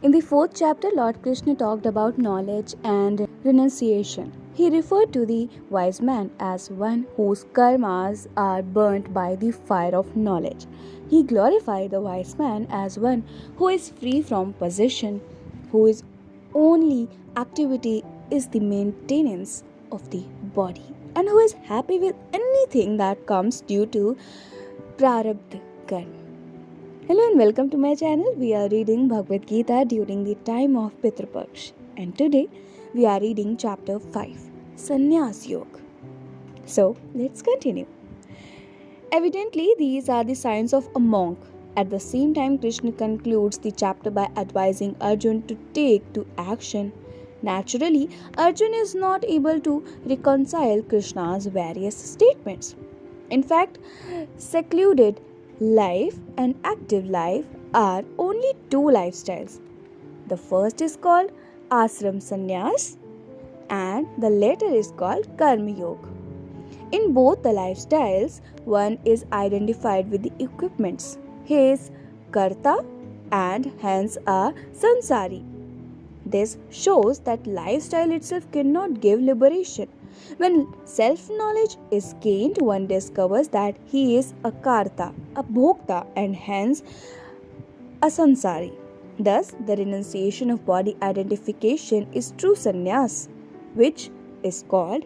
In the fourth chapter, Lord Krishna talked about knowledge and renunciation. He referred to the wise man as one whose karmas are burnt by the fire of knowledge. He glorified the wise man as one who is free from possession, whose only activity is the maintenance of the body, and who is happy with anything that comes due to prarabdha karma. Hello and welcome to my channel. We are reading Bhagwatgeeta during the time of Pitru Paksh, and today we are reading chapter 5, Sannyas Yoga. So let's continue. Evidently, these are the signs of a monk. At the same time, Krishna concludes the chapter by advising Arjun to take to action. Naturally, Arjun is not able to reconcile Krishna's various statements. In fact, secluded life and active life are only two lifestyles. The first is called Ashram Sannyas and the latter is called Karma Yoga. In both the lifestyles, one is identified with the equipments. He is Karta and hence a Sansari. This shows that lifestyle itself cannot give liberation. When self-knowledge is gained, one discovers that he is a Karta, a Bhokta and hence a Sansari. Thus, the renunciation of body identification is true sannyas, which is called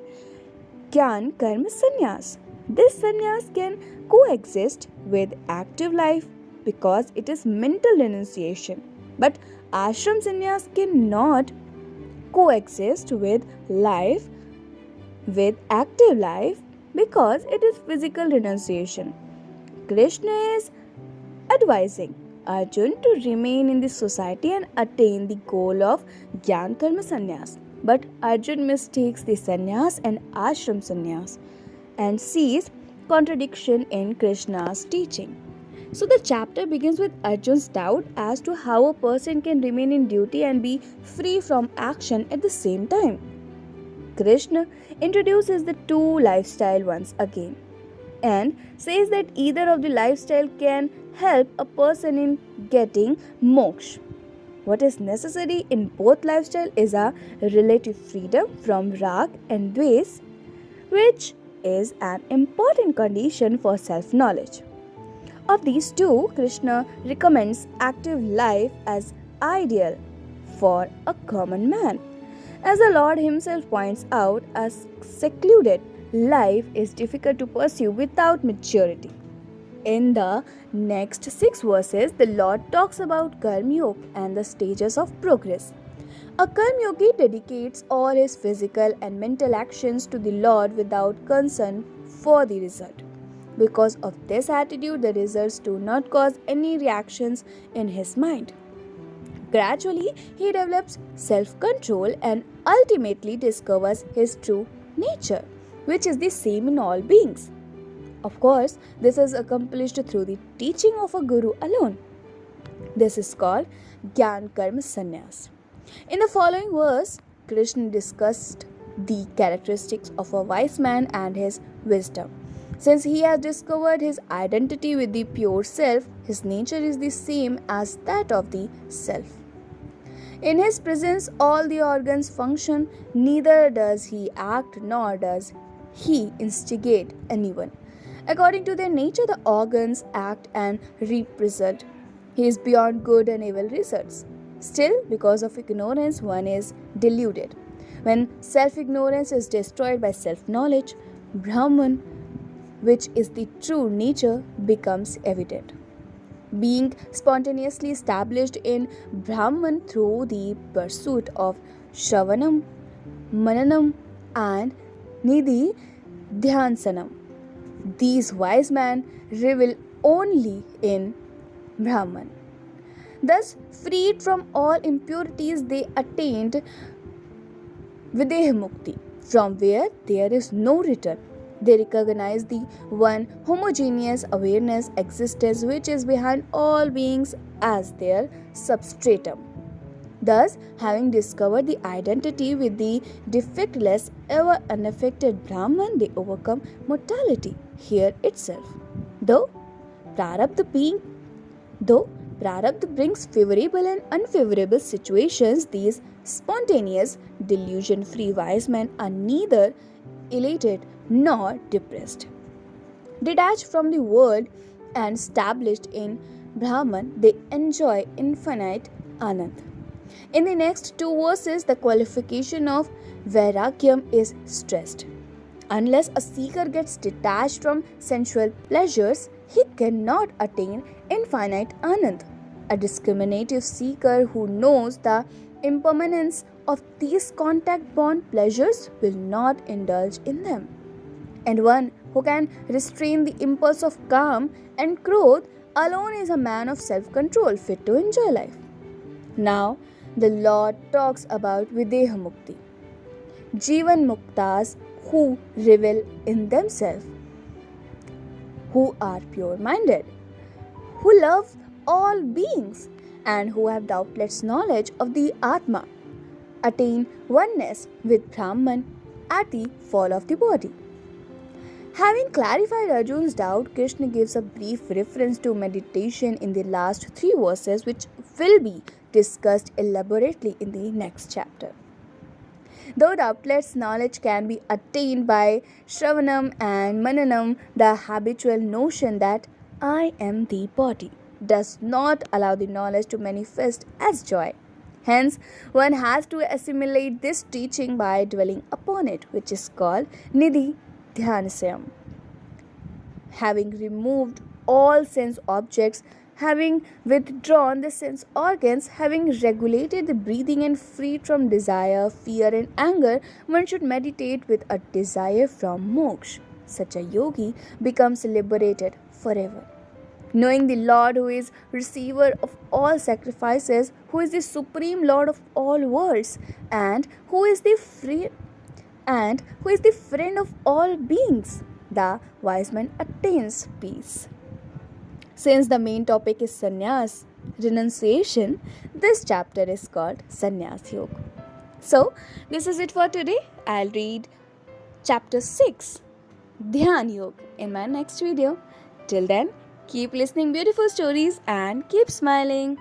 Gyan Karma Sannyas. This sannyas can coexist with active life because it is mental renunciation. But ashram sannyas cannot coexist with active life because it is physical renunciation. Krishna is advising Arjun to remain in the society and attain the goal of Gyan Karma Sannyas. But Arjun mistakes the sannyas and ashram sannyas and sees contradiction in Krishna's teaching. So the chapter begins with Arjun's doubt as to how a person can remain in duty and be free from action at the same time. Krishna introduces the two lifestyle once again and says that either of the lifestyle can help a person in getting moksha. What is necessary in both lifestyle is a relative freedom from rag and dvesh, which is an important condition for self-knowledge. Of these two, Krishna recommends active life as ideal for a common man. As the Lord himself points out, a secluded life is difficult to pursue without maturity. In the next 6 verses, the Lord talks about Karma Yoga and the stages of progress. A Karma Yogi dedicates all his physical and mental actions to the Lord without concern for the result. Because of this attitude, the results do not cause any reactions in his mind. Gradually, he develops self-control and ultimately discovers his true nature, which is the same in all beings. Of course, this is accomplished through the teaching of a guru alone. This is called Gyan Karma Sannyas. In the following verse, Krishna discussed the characteristics of a wise man and his wisdom. Since he has discovered his identity with the pure self, his nature is the same as that of the self. In his presence, all the organs function, neither does he act nor does he instigate anyone. According to their nature, the organs act and represent. He is beyond good and evil results. Still, because of ignorance, one is deluded. When self-ignorance is destroyed by self-knowledge, Brahman, which is the true nature, becomes evident. Being spontaneously established in Brahman through the pursuit of Shravanam, Mananam and Nidhi Dhyansanam. These wise men revel only in Brahman. Thus, freed from all impurities, they attained Videha Mukti, from where there is no return. They recognize the one homogeneous awareness existence which is behind all beings as their substratum. Thus, having discovered the identity with the defectless, ever unaffected Brahman, they overcome mortality here itself. Though prarabdha Prarabdha brings favorable and unfavorable situations. These spontaneous, delusion free wise men are neither elated nor depressed. Detached from the world and established in Brahman, they enjoy infinite Anand. In the next two verses, the qualification of Vairagyam is stressed. Unless a seeker gets detached from sensual pleasures, he cannot attain infinite Anand. A discriminative seeker who knows the impermanence of these contact bond pleasures will not indulge in them. And one who can restrain the impulse of calm and growth alone is a man of self control, fit to enjoy life. Now, the Lord talks about Videha Mukti, Jivan Muktas who revel in themselves, who are pure minded, who love all beings, and who have doubtless knowledge of the Atma, attain oneness with Brahman at the fall of the body. Having clarified Arjun's doubt, Krishna gives a brief reference to meditation in the last three verses, which will be discussed elaborately in the next chapter. Though doubtless knowledge can be attained by Shravanam and Mananam, the habitual notion that I am the body does not allow the knowledge to manifest as joy. Hence, one has to assimilate this teaching by dwelling upon it, which is called Nidhi Dhyanasayam. Having removed all sense objects, having withdrawn the sense organs, having regulated the breathing and freed from desire, fear, and anger, one should meditate with a desire from moksha. Such a yogi becomes liberated forever. Knowing the Lord who is receiver of all sacrifices, who is the supreme Lord of all worlds, and who is the friend of all beings, the wise man attains peace. Since the main topic is sannyas, renunciation, this chapter is called Sannyas Yoga. So, this is it for today. I'll read chapter 6, Dhyan Yoga, in my next video. Till then, keep listening beautiful stories and keep smiling.